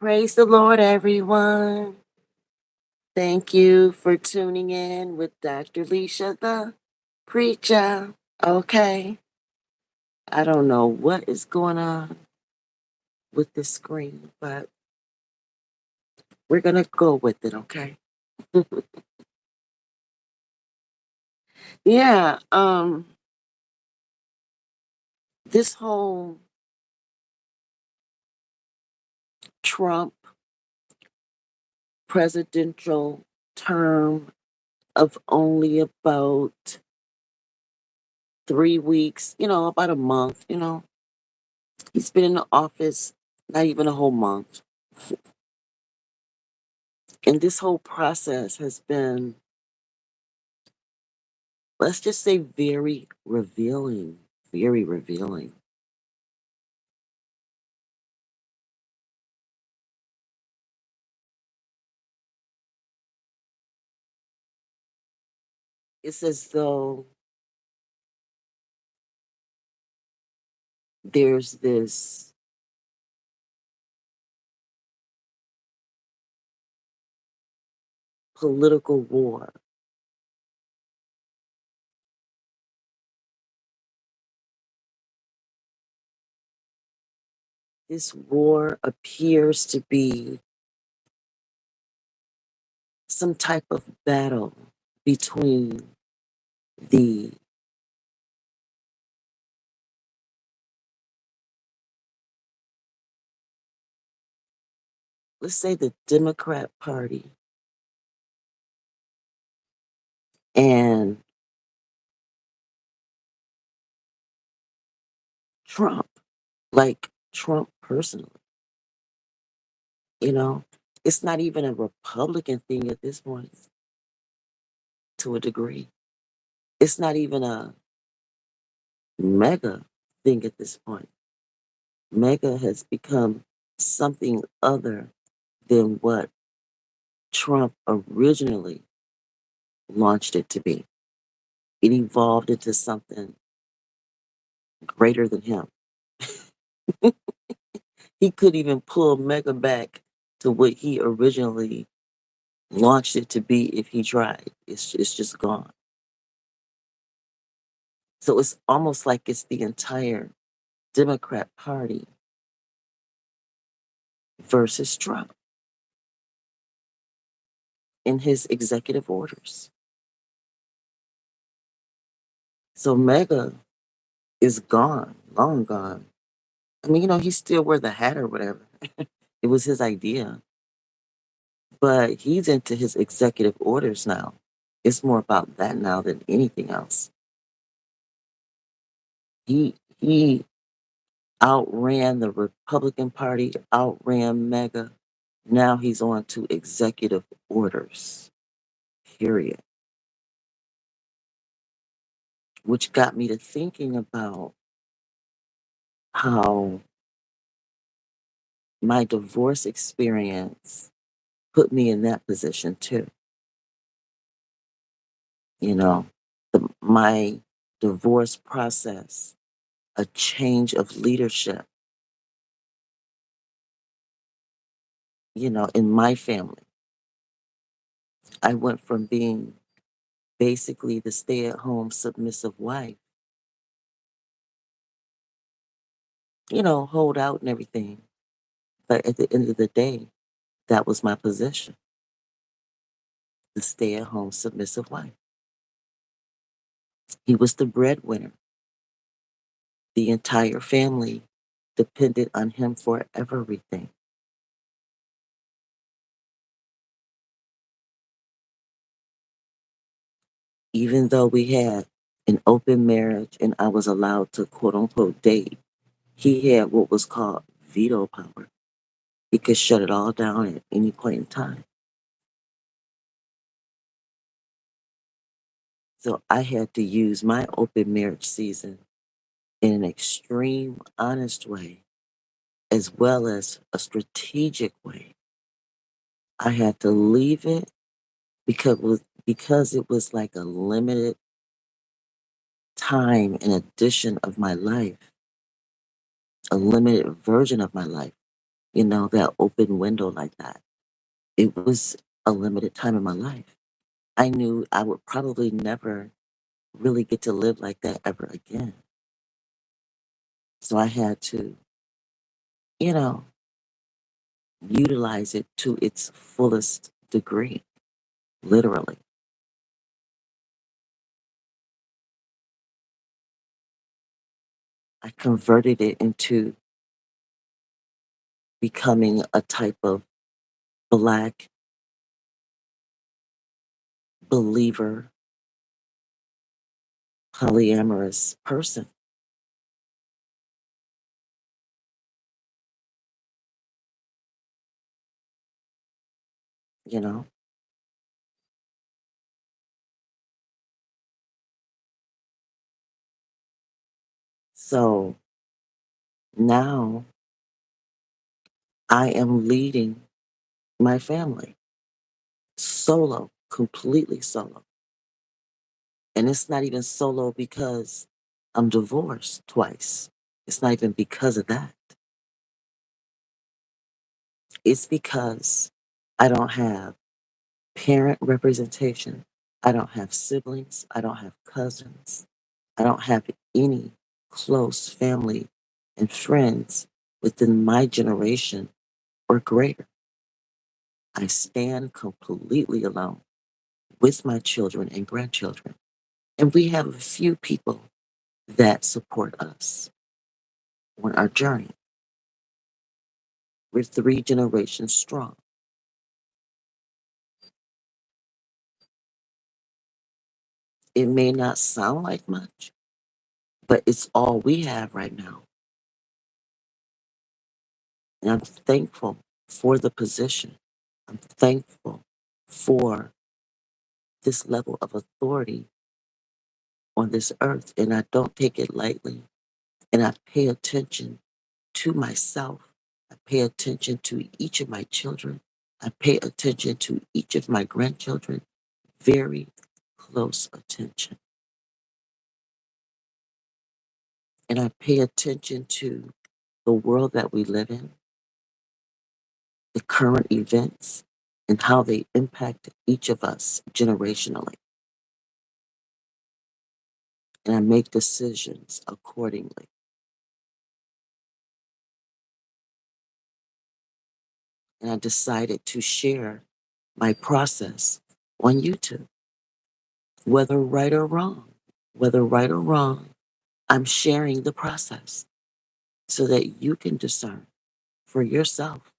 Praise the Lord, everyone. Thank you for tuning in with Dr. Leisha, the preacher. Okay, I don't know what is going on with this screen, but we're going to go with it, okay? Yeah, this whole Trump presidential term of only about 3 weeks, about a month, he's been in the office not even a whole month. And this whole process has been, let's just say, very revealing, very revealing. It's as though there's this political war. This war appears to be some type of battle between the, let's say, the Democrat Party and Trump, like Trump personally. You know, it's not even a Republican thing at this point, to a degree. It's not even a mega thing at this point. Mega has become something other than what Trump originally launched it to be. It evolved into something greater than him. He could even pull Mega back to what he originally launched it to be if he tried. It's just gone. So it's almost like it's the entire Democrat Party versus Trump in his executive orders. So Mega is gone, long gone. I mean, he still wear the hat or whatever. It was his idea, but he's into his executive orders now. It's more about that now than anything else. He outran the Republican Party, outran Mega. Now he's on to executive orders. Period. Which got me to thinking about how my divorce experience put me in that position too. You know, my divorce process, a change of leadership, in my family. I went from being basically the stay at home submissive wife, hold out and everything. But at the end of the day, that was my position, the stay at home submissive wife. He was the breadwinner. The entire family depended on him for everything. Even though we had an open marriage and I was allowed to quote unquote date, he had what was called veto power. He could shut it all down at any point in time. So I had to use my open marriage season in an extreme, honest way, as well as a strategic way. I had to leave it because it was like a limited time and addition of my life, a limited version of my life. that open window like that. It was a limited time in my life. I knew I would probably never really get to live like that ever again. So I had to, you know, utilize it to its fullest degree, literally. I converted it into becoming a type of Black believer, polyamorous person, you know? So now I am leading my family solo, completely solo. And it's not even solo because I'm divorced twice. It's not even because of that. It's because I don't have parent representation. I don't have siblings. I don't have cousins. I don't have any close family and friends within my generation or greater. I stand completely alone with my children and grandchildren. And we have a few people that support us on our journey. We're 3 generations strong. It may not sound like much, but it's all we have right now. And I'm thankful for the position. I'm thankful for this level of authority on this earth. And I don't take it lightly. And I pay attention to myself. I pay attention to each of my children. I pay attention to each of my grandchildren. Very close attention. And I pay attention to the world that we live in, the current events, and how they impact each of us generationally. And I make decisions accordingly. And I decided to share my process on YouTube, whether right or wrong. Whether right or wrong, I'm sharing the process so that you can discern for yourself.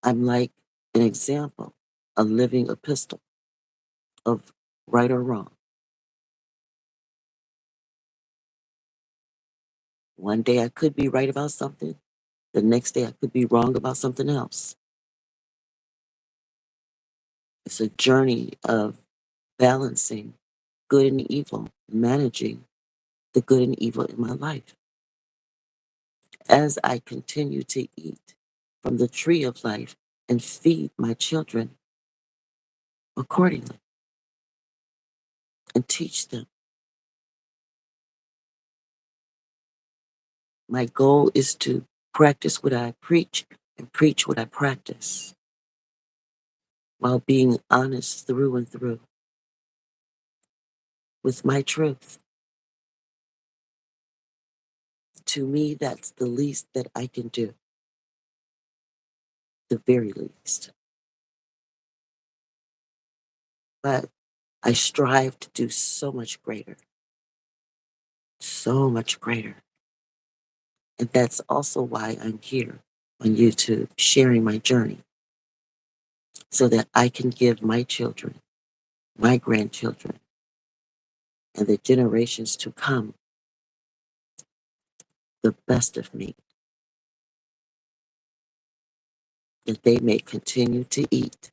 I'm like an example, a living epistle of right or wrong. One day I could be right about something, the next day I could be wrong about something else. It's a journey of balancing good and evil, managing the good and evil in my life as I continue to eat from the tree of life and feed my children accordingly and teach them. My goal is to practice what I preach and preach what I practice while being honest through and through with my truth. To me, that's the least that I can do, the very least. But I strive to do so much greater, so much greater. And that's also why I'm here on YouTube sharing my journey so that I can give my children, my grandchildren, and the generations to come the best of me, that they may continue to eat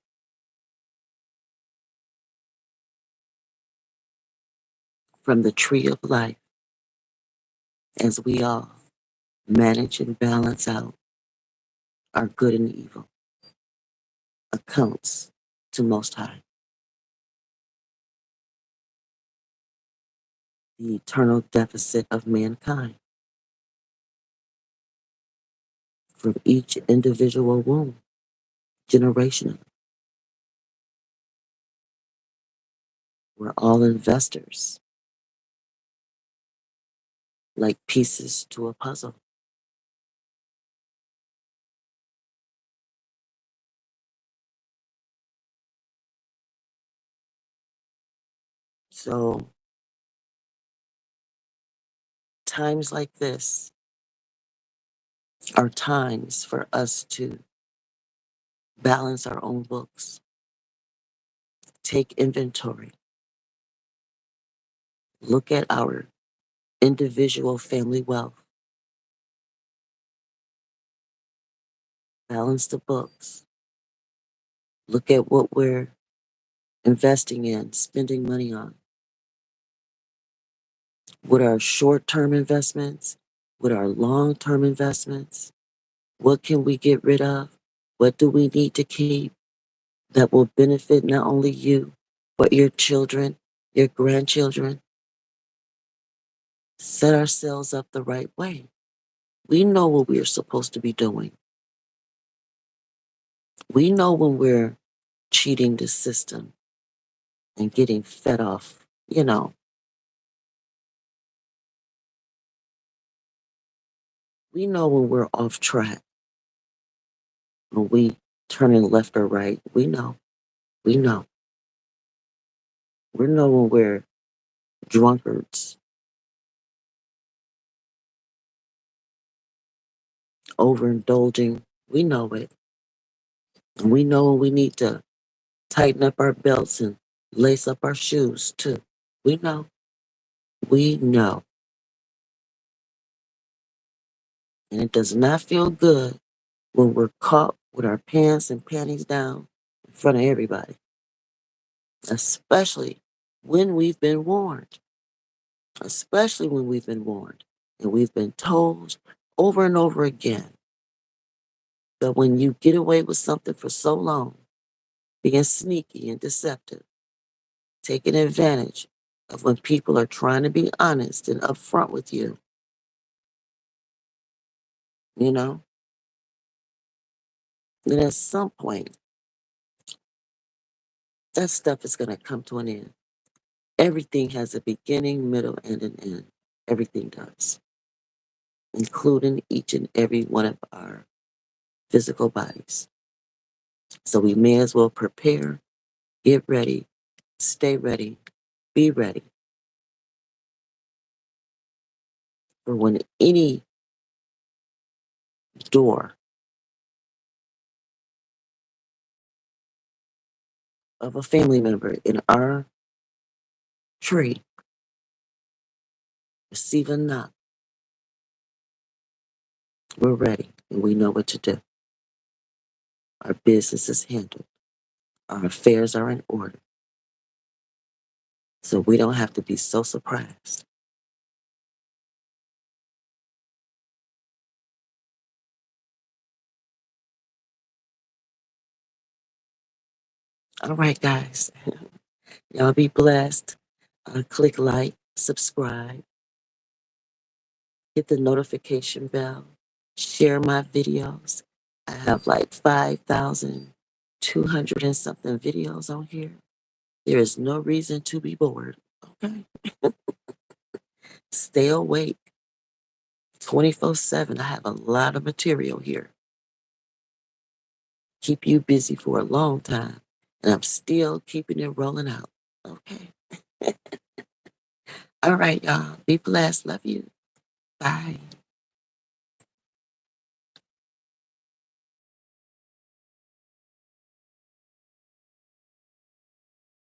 from the tree of life as we all manage and balance out our good and evil accounts to Most High, the eternal deficit of mankind. from each individual womb, generationally. We're all investors, like pieces to a puzzle. So, times like this are times for us to balance our own books, take inventory, look at our individual family wealth, balance the books, look at what we're investing in, spending money on. What are short term investments? What are long term investments? What can we get rid of? What do we need to keep that will benefit not only you, but your children, your grandchildren? Set ourselves up the right way. We know what we are supposed to be doing. We know when we're cheating the system and getting fed off, we know when we're off track, when we turning left or right. We know. We know. We know when we're drunkards, overindulging. We know it. And we know when we need to tighten up our belts and lace up our shoes too. We know. We know. And it does not feel good when we're caught with our pants and panties down in front of everybody, especially when we've been warned, especially when we've been warned and we've been told over and over again that when you get away with something for so long, being sneaky and deceptive, taking advantage of when people are trying to be honest and upfront with you, you know, then at some point, that stuff is going to come to an end. Everything has a beginning, middle, and an end. Everything does, including each and every one of our physical bodies. So we may as well prepare, get ready, stay ready, be ready for when any door of a family member in our tree receive a knock. We're ready and we know what to do. Our business is handled. Our affairs are in order. So we don't have to be so surprised. All right, guys. Y'all be blessed. Click like, subscribe, hit the notification bell, share my videos. I have like 5,200 and something videos on here. There is no reason to be bored. Okay. Stay awake 24/7. I have a lot of material here. Keep you busy for a long time. And I'm still keeping it rolling out. Okay. All right, y'all. Be blessed. Love you. Bye.